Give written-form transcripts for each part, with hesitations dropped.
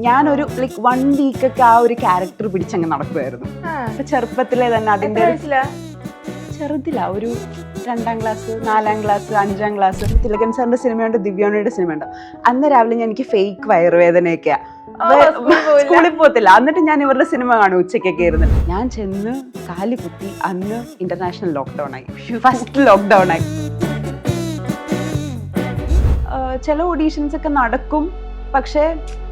ഞാനൊരു ലൈക്ക് 1 വീക്കൊക്കെ ആ ഒരു ക്യാരക്ടർ പിടിച്ചങ്ങ് നടക്കുമായിരുന്നു. ചെറുപ്പത്തിലെ തന്നെ അതിന്റെ ചെറുതിലാ ഒരു 2ാം ക്ലാസ് 4ാം ക്ലാസ് 5ാം ക്ലാസ് തിലകൻ സാറിന്റെ സിനിമയുണ്ട്, ദിവ്യാണിയുടെ സിനിമയുണ്ട്. അന്ന് രാവിലെ എനിക്ക് ഫേക്ക് വയറുവേദനയൊക്കെയാ, സ്കൂളിൽ പോകത്തില്ല. എന്നിട്ട് ഞാൻ ഇവരുടെ സിനിമ കാണും ഉച്ചയ്ക്കൊക്കെ ഇരുന്ന്. ഞാൻ ചെന്ന് കാലി കുത്തി. അന്ന് ഇന്റർനാഷണൽ ലോക്ക്ഡൗൺ ആയി, ഫസ്റ്റ് ലോക്ക്ഡൗൺ ആയി. ചില ഓഡീഷൻസ് ഒക്കെ നടക്കും, പക്ഷേ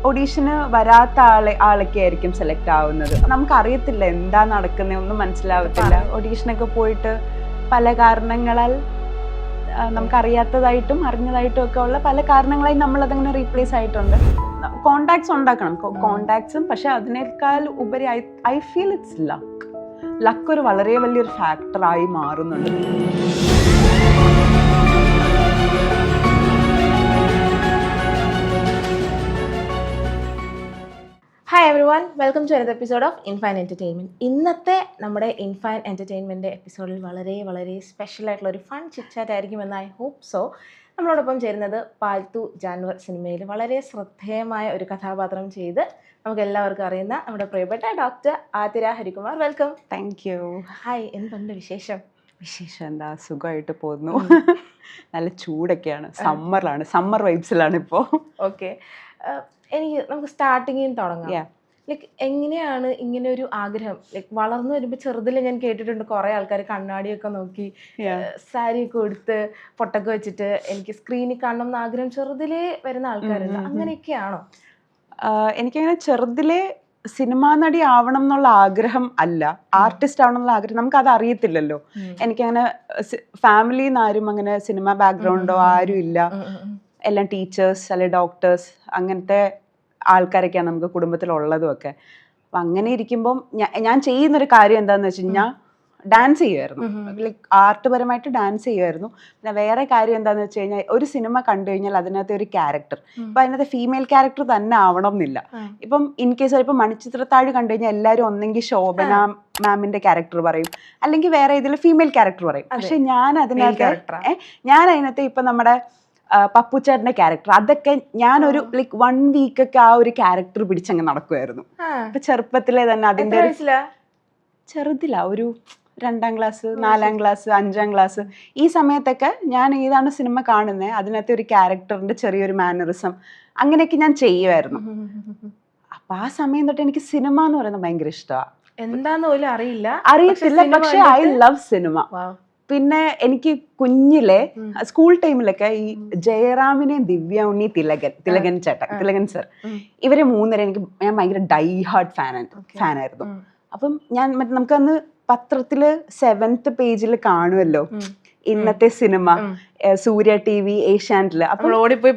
ഓഡീഷന് വരാത്ത ആളൊക്കെ ആയിരിക്കും സെലക്ട് ആവുന്നത്. നമുക്കറിയത്തില്ല എന്താ നടക്കുന്നത്, ഒന്നും മനസ്സിലാവത്തില്ല. ഓഡീഷനൊക്കെ പോയിട്ട് പല കാരണങ്ങളാൽ നമുക്കറിയാത്തതായിട്ടും അറിഞ്ഞതായിട്ടും ഒക്കെ ഉള്ള പല കാരണങ്ങളായി നമ്മളതങ്ങനെ റീപ്ലേസ് ആയിട്ടുണ്ട്. കോണ്ടാക്ട്സ് ഉണ്ടാക്കണം, കോണ്ടാക്ട്സും. പക്ഷെ അതിനേക്കാൾ ഉപരി ഐ ഫീൽ ഇറ്റ്സ് ലക്ക് ഒരു വളരെ വലിയൊരു ഫാക്ടറായി മാറുന്നുണ്ട്. Hi everyone, welcome to another episode of Infine entertainment. ഇന്നത്തെ നമ്മുടെ ഇൻഫൈൻ എൻ്റർടൈൻമെൻറ്റ് എപ്പിസോഡിൽ വളരെ വളരെ സ്പെഷ്യൽ ആയിട്ടുള്ള ഒരു ഫൺ ചിറ്റ്ചാറ്റ് ആയിരിക്കുമെന്ന് ഐ ഹോപ്പ് സോ. നമ്മളോടൊപ്പം ചേരുന്നത് പാൽത്തു ജാൻവർ സിനിമയിൽ വളരെ ശ്രദ്ധേയമായ ഒരു കഥാപാത്രം ചെയ്ത് നമുക്ക് എല്ലാവർക്കും അറിയുന്ന നമ്മുടെ പ്രിയപ്പെട്ട doctor Athira Harikumar. Welcome. Thank you. Hi, എന്തുണ്ട് വിശേഷം? വിശേഷം എന്താ, സുഖമായിട്ട് പോകുന്നു. നല്ല ചൂടൊക്കെയാണ്, സമ്മർ വൈബ്സിലാണ് ഇപ്പോൾ. ഓക്കെ, നമുക്ക് സ്റ്റാർട്ടിങ്ങിൽ തുടങ്ങാം. ലൈക്ക് എങ്ങനെയാണ് ഇങ്ങനെ ഒരു ആഗ്രഹം? ലൈക്ക് വളർന്നു വരുമ്പോൾ ചെറുതിൽ ഞാൻ കേട്ടിട്ടുണ്ട് കുറേ ആൾക്കാർ കണ്ണാടിയൊക്കെ നോക്കി സാരിയൊക്കെ കൊടുത്ത് പൊട്ടൊക്കെ വെച്ചിട്ട് എനിക്ക് സ്ക്രീനിൽ കാണണം എന്ന് ആഗ്രഹം ചെറുതിലേ വരുന്ന ആൾക്കാരുണ്ട്. അങ്ങനെയൊക്കെയാണോ? എനിക്കങ്ങനെ ചെറുതിലെ സിനിമാ നടി ആവണം എന്നുള്ള ആഗ്രഹം അല്ല, ആർട്ടിസ്റ്റ് ആവണം എന്നുള്ള ആഗ്രഹം. നമുക്കത് അറിയത്തില്ലല്ലോ. എനിക്കങ്ങനെ ഫാമിലിയിൽ നിന്ന് ആരും അങ്ങനെ സിനിമ ബാക്ക്ഗ്രൗണ്ടോ ആരും ഇല്ല. എല്ലാം ടീച്ചേഴ്സ് അല്ലെ ഡോക്ടേഴ്സ് അങ്ങനത്തെ ആൾക്കാരൊക്കെയാണ് നമുക്ക് കുടുംബത്തിലുള്ളതും ഒക്കെ. അപ്പം അങ്ങനെ ഇരിക്കുമ്പം ഞാൻ ചെയ്യുന്നൊരു കാര്യം എന്താണെന്ന് വെച്ച് കഴിഞ്ഞാൽ ഡാൻസ് ചെയ്യുമായിരുന്നു. ലൈക്ക് ആർട്ട് പരമായിട്ട് ഡാൻസ് ചെയ്യുമായിരുന്നു. പിന്നെ വേറെ കാര്യം എന്താണെന്ന് വെച്ച് കഴിഞ്ഞാൽ ഒരു സിനിമ കണ്ടു കഴിഞ്ഞാൽ അതിനകത്തെ ഒരു ക്യാരക്ടർ, ഇപ്പം അതിനകത്തെ ഫീമെയിൽ ക്യാരക്ടർ തന്നെ ആവണം എന്നില്ല. ഇപ്പം ഇൻ കേസ് ഇപ്പം മണിച്ചിത്രത്താഴ് കണ്ടു കഴിഞ്ഞാൽ എല്ലാവരും ഒന്നെങ്കിൽ ശോഭന മാമിന്റെ ക്യാരക്ടർ പറയും, അല്ലെങ്കിൽ വേറെ ഏതെങ്കിലും ഫീമെയിൽ ക്യാരക്ടർ പറയും. പക്ഷെ ഞാൻ അതിനകത്ത് ഇപ്പം നമ്മുടെ പപ്പുച്ചേട്ടന്റെ ക്യാരക്ടർ, അതൊക്കെ ഞാനൊരു ലൈക്ക് 1 വീക്കൊക്കെ ആ ഒരു ക്യാരക്ടർ പിടിച്ചങ്ങ് നടക്കുമായിരുന്നു. ഇപ്പൊ ചെറുപ്പത്തിലെ തന്നെ അതിന്റെ ചെറുതിലാ ഒരു 2ാം ക്ലാസ് 4ാം ക്ലാസ് 5ാം ക്ലാസ് ഈ സമയത്തൊക്കെ ഞാൻ ഏതാണ് സിനിമ കാണുന്നത് അതിനകത്തെ ഒരു ക്യാരക്ടറിന്റെ ചെറിയൊരു മാനറിസം അങ്ങനെയൊക്കെ ഞാൻ ചെയ്യുമായിരുന്നു. അപ്പൊ ആ സമയം തൊട്ട് എനിക്ക് സിനിമ എന്ന് പറയുന്നത് ഭയങ്കര ഇഷ്ടമാണ്. എന്താന്ന് പോലും അറിയത്തില്ല, പക്ഷെ ഐ ലവ് സിനിമ. പിന്നെ എനിക്ക് കുഞ്ഞിലെ സ്കൂൾ ടൈമിലൊക്കെ ഈ ജയറാമിനെയും ദിവ്യ ഉണ്ണി തിലകൻ സർ ഇവരെ മൂന്നര ഞാൻ ഭയങ്കര ഡൈ ഹാർട്ട് ഫാനായിരുന്നു. അപ്പം നമുക്കന്ന് പത്രത്തില് 7th പേജിൽ കാണുമല്ലോ ഇന്നത്തെ സിനിമ, സൂര്യ TV, ഏഷ്യാനെറ്റില്. അപ്പോൾ ഓടിപ്പോയി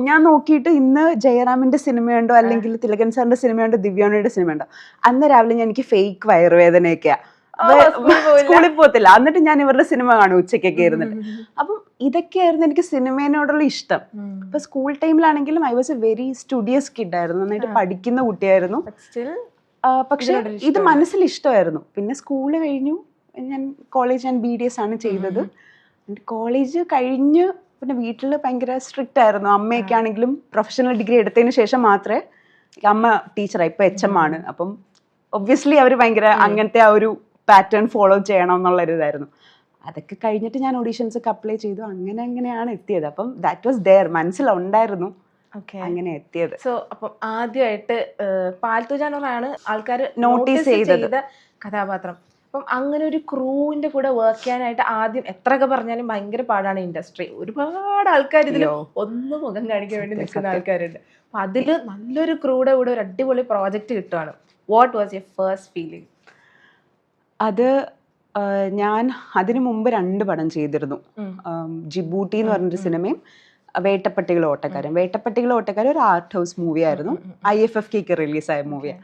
ഞാൻ നോക്കിയിട്ട് ഇന്ന് ജയറാമിന്റെ സിനിമയുണ്ടോ അല്ലെങ്കിൽ തിലകൻ സാറിന്റെ സിനിമയുണ്ടോ ദിവ്യാണിയുടെ സിനിമയുണ്ടോ. അന്ന് രാവിലെ എനിക്ക് ഫേക്ക് വയറുവേദനയൊക്കെയാ, സ്കൂളിൽ പോകത്തില്ല. എന്നിട്ട് ഞാൻ ഇവരുടെ സിനിമ കാണും ഉച്ചയ്ക്കൊക്കെ ഇരുന്നിട്ട്. അപ്പം ഇതൊക്കെയായിരുന്നു എനിക്ക് സിനിമേനോടുള്ള ഇഷ്ടം. ഇപ്പൊ സ്കൂൾ ടൈമിലാണെങ്കിലും I was a very studious kid ആയിരുന്നു, നന്നായിട്ട് പഠിക്കുന്ന കുട്ടിയായിരുന്നു. പക്ഷെ ഇത് മനസ്സിൽ ഇഷ്ടമായിരുന്നു. പിന്നെ സ്കൂള് കഴിഞ്ഞു, കോളേജ് ഞാൻ BDS ആണ് ചെയ്തത്. കോളേജ് കഴിഞ്ഞ് പിന്നെ വീട്ടിൽ ഭയങ്കര സ്ട്രിക്റ്റ് ആയിരുന്നു. അമ്മയൊക്കെ ആണെങ്കിലും പ്രൊഫഷണൽ ഡിഗ്രി എടുത്തതിന് ശേഷം മാത്രമേ, അമ്മ ടീച്ചറായി, ഇപ്പൊ HM ആണ്. അപ്പം ഒബ്വിയസ്ലി അവർ ഭയങ്കര അങ്ങനത്തെ ആ ഒരു പാറ്റേൺ ഫോളോ ചെയ്യണം എന്നുള്ളൊരിതായിരുന്നു. അതൊക്കെ കഴിഞ്ഞിട്ട് ഞാൻ ഓഡീഷൻസ് ഒക്കെ അപ്ലൈ ചെയ്തു. അങ്ങനെയാണ് എത്തിയത്. അപ്പം ദാറ്റ് വാസ് ദെയർ, മനസ്സിലുണ്ടായിരുന്നു, അങ്ങനെ എത്തിയത്. സോ അപ്പം ആദ്യമായിട്ട് പാൽത്തു ജാൻവറാണ് ആൾക്കാർ നോട്ടീസ് ചെയ്തത് കഥാപാത്രം. അപ്പം അങ്ങനെ ഒരു ക്രൂവിന്റെ കൂടെ വർക്ക് ചെയ്യാനായിട്ട് ആദ്യം എത്രയൊക്കെ പറഞ്ഞാലും ഭയങ്കര പാടാണ് ഇൻഡസ്ട്രി. ഒരുപാട് ആൾക്കാർ ഇതിൽ ഒന്ന് മുഖം കാണിക്കാൻ വേണ്ടി നിൽക്കുന്ന ആൾക്കാരുണ്ട്. അപ്പം അതിൽ നല്ലൊരു ക്രൂയുടെ കൂടെ ഒരു അടിപൊളി പ്രോജക്റ്റ് കിട്ടുവാണ്. What was your first feeling? അത് ഞാൻ അതിനു മുമ്പ് 2 പടം ചെയ്തിരുന്നു. ജിബൂട്ടി എന്ന് പറഞ്ഞൊരു സിനിമയും വേട്ടപ്പട്ടികൾ ഓട്ടക്കാരൻ ഒരു ആർട്ട് ഹൗസ് മൂവിയായിരുന്നു. IFFK റിലീസായ മൂവിയാണ്.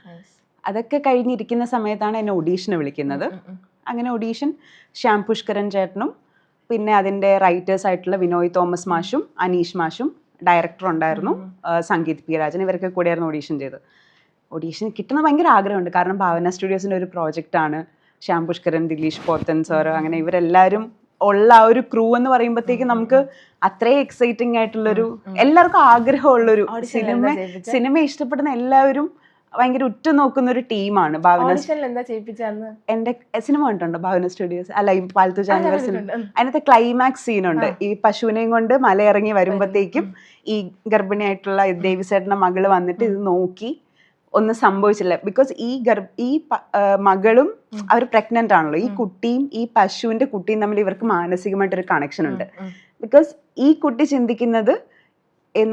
അതൊക്കെ കഴിഞ്ഞിരിക്കുന്ന സമയത്താണ് എന്നെ ഓഡീഷന് വിളിക്കുന്നത്. അങ്ങനെ ഓഡീഷൻ ശ്യാം പുഷ്കരൻ ചേട്ടനും പിന്നെ അതിൻ്റെ റൈറ്റേഴ്സ് ആയിട്ടുള്ള വിനോയ് തോമസ് മാഷും അനീഷ് മാഷും ഡയറക്ടർ ഉണ്ടായിരുന്നു, സംഗീത് P. രാജൻ, ഇവരൊക്കെ കൂടെയായിരുന്നു ഓഡീഷൻ ചെയ്തത്. ഓഡീഷൻ കിട്ടുന്ന ഭയങ്കര ആഗ്രഹമുണ്ട്, കാരണം ഭാവന സ്റ്റുഡിയോസിൻ്റെ ഒരു പ്രോജക്റ്റാണ്. ശ്യാം പുഷ്കരൻ, ദിലീഷ് പോത്തൻ സാർ, അങ്ങനെ ഇവരെല്ലാവരും ഉള്ള ആ ഒരു ക്രൂ എന്ന് പറയുമ്പോഴത്തേക്കും നമുക്ക് അത്രയും എക്സൈറ്റിംഗ് ആയിട്ടുള്ളൊരു എല്ലാവർക്കും ആഗ്രഹമുള്ളൊരു സിനിമ ഇഷ്ടപ്പെടുന്ന എല്ലാവരും ഭയങ്കര ഉറ്റുനോക്കുന്ന ഒരു ടീമാണ് ഭാവന. എന്റെ സിനിമ കണ്ടുണ്ടോ ഭാവന സ്റ്റുഡിയോസ്? അല്ല, ഈ പാൽത്തു ജാനുവരി സിനിമ. അതിനകത്തെ ക്ലൈമാക്സ് സീനുണ്ട്. ഈ പശുവിനെയും കൊണ്ട് മലയിറങ്ങി വരുമ്പോഴത്തേക്കും ഈ ഗർഭിണിയായിട്ടുള്ള ദേവിസേട്ടന്റെ മകള് വന്നിട്ട് ഇത് നോക്കി ഒന്നും സംഭവിച്ചില്ല. ബിക്കോസ് ഈ മകളും അവർ പ്രഗ്നന്റ് ആണല്ലോ. ഈ കുട്ടിയും ഈ പശുവിന്റെ കുട്ടിയും തമ്മിൽ ഇവർക്ക് മാനസികമായിട്ടൊരു കണക്ഷൻ ഉണ്ട്. ബിക്കോസ് ഈ കുട്ടി ചിന്തിക്കുന്നത്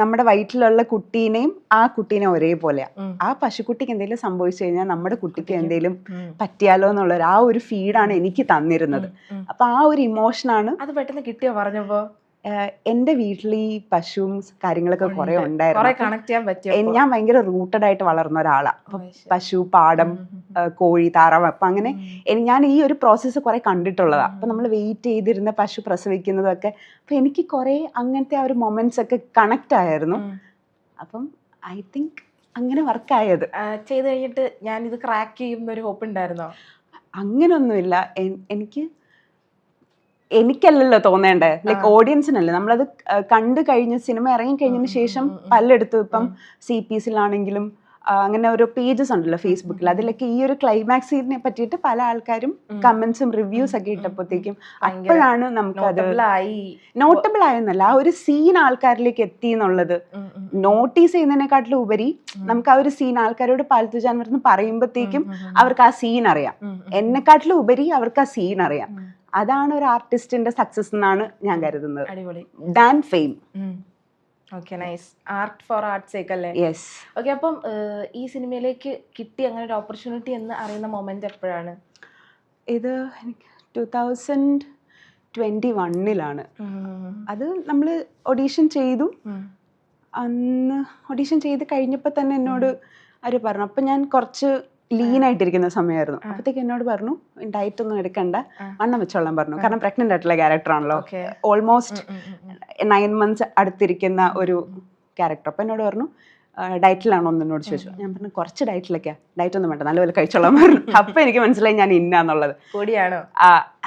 നമ്മുടെ വയറ്റിലുള്ള കുട്ടീനെയും ആ കുട്ടീനെ ഒരേപോലെയാ. ആ പശുക്കുട്ടിക്ക് എന്തെങ്കിലും സംഭവിച്ചു കഴിഞ്ഞാൽ നമ്മുടെ കുട്ടിക്ക് എന്തെങ്കിലും പറ്റിയാലോ എന്നുള്ള ആ ഒരു ഫീഡാണ് എനിക്ക് തന്നിരുന്നത്. അപ്പൊ ആ ഒരു ഇമോഷനാണ്. അത് പെട്ടെന്ന് കിട്ടിയോ പറഞ്ഞപ്പോ? എന്റെ വീട്ടിൽ ഈ പശുവും കാര്യങ്ങളൊക്കെ കുറെ ഉണ്ടായിരുന്നു. ഞാൻ ഭയങ്കര റൂട്ടഡ് ആയിട്ട് വളർന്ന ഒരാളാ. പശു, പാടം, കോഴി, താറാവ്. അപ്പൊ അങ്ങനെ ഞാൻ ഈ ഒരു പ്രോസസ്സ് കുറെ കണ്ടിട്ടുള്ളതാ. അപ്പൊ നമ്മൾ വെയിറ്റ് ചെയ്തിരുന്ന പശു പ്രസവിക്കുന്നതൊക്കെ അപ്പൊ എനിക്ക് കുറെ അങ്ങനത്തെ ആ ഒരു മൊമെന്റ്സ് ഒക്കെ കണക്ട് ആയിരുന്നു. അപ്പം ഐ തിങ്ക് അങ്ങനെ വർക്കായത്. ചെയ്ത് കഴിഞ്ഞിട്ട് ഞാൻ ഇത് ക്രാക്ക് ചെയ്യുന്ന ഒരു ഹോപ്പ് ഉണ്ടായിരുന്നോ? അങ്ങനൊന്നുമില്ല. എനിക്കല്ലല്ലോ തോന്നേണ്ടേ, ലൈക്ക് ഓഡിയൻസിനല്ലേ. നമ്മളത് കണ്ടു കഴിഞ്ഞ് സിനിമ ഇറങ്ങി കഴിഞ്ഞതിന് ശേഷം പലയിടത്തും ഇപ്പം CPസിലാണെങ്കിലും അങ്ങനെ ഓരോ പേജസ് ഉണ്ടല്ലോ ഫേസ്ബുക്കിൽ, അതിലൊക്കെ ഈ ഒരു ക്ലൈമാക്സ് സീനിനെ പറ്റിയിട്ട് പല ആൾക്കാരും കമന്റ്സും റിവ്യൂസ് ഒക്കെ ഇട്ടപ്പോഴത്തേക്കും അപ്പോഴാണ് നമുക്കത് നോട്ടബിൾ ആയെന്നല്ല, ആ ഒരു സീൻ ആൾക്കാരിലേക്ക് എത്തി എന്നുള്ളത് നോട്ടീസ് ചെയ്യുന്നതിനെക്കാട്ടിലും ഉപരി നമുക്ക് ആ ഒരു സീൻ ആൾക്കാരോട് പാൽത്തു ജാനുവരി എന്ന് പറയുമ്പോഴത്തേക്കും അവർക്ക് ആ സീൻ അറിയാം. എന്നെക്കാട്ടിലും ഉപരി അവർക്ക് ആ സീൻ അറിയാം. അതാണ് ഒരു ആർട്ടിസ്റ്റിന്റെ സക്സസ് എന്നാണ് ഞാൻ കരുതുന്നത്. അടിപൊളി. Than fame. Okay, nice. Art for art sake അല്ലേ? യെസ്. ഓക്കെ, അപ്പം ഈ സിനിമയിലേക്ക് കിട്ടി അങ്ങനെ ഒരു ഓപ്പർച്യൂണിറ്റി എന്ന് അറിയുന്ന മൊമെന്റ് എപ്പോഴാണ്? ഇത് 2021 അത് നമ്മൾ ഓഡീഷൻ ചെയ്തു. അന്ന് ഓഡീഷൻ ചെയ്ത് കഴിഞ്ഞപ്പോൾ തന്നെ എന്നോട് അവർ പറഞ്ഞു. അപ്പം ഞാൻ കുറച്ച് ലീനായിട്ടിരിക്കുന്ന സമയമായിരുന്നു. അപ്പോഴത്തേക്ക് എന്നോട് പറഞ്ഞു ഡയറ്റ് ഒന്നും എടുക്കണ്ട, വണ്ണം വെച്ചോളാൻ പറഞ്ഞു. കാരണം പ്രഗ്നന്റ് ആയിട്ടുള്ള ക്യാരക്ടർ ആണല്ലോ, ഓൾമോസ്റ്റ് 9 months അടുത്തിരിക്കുന്ന ഒരു ക്യാരക്ടർ. അപ്പം എന്നോട് പറഞ്ഞു ഡയറ്റിലാണോ എന്ന് എന്നോട് ചോദിച്ചു. ഞാൻ പറഞ്ഞു കുറച്ച് ഡയറ്റിലൊക്കെയാ, ഡയറ്റ് ഒന്നും വേണ്ട, നല്ലപോലെ കഴിച്ചോളാൻ പറഞ്ഞു. അപ്പം എനിക്ക് മനസ്സിലായി ഞാൻ ഇന്നാന്നുള്ളത്. കൂടിയാണോ?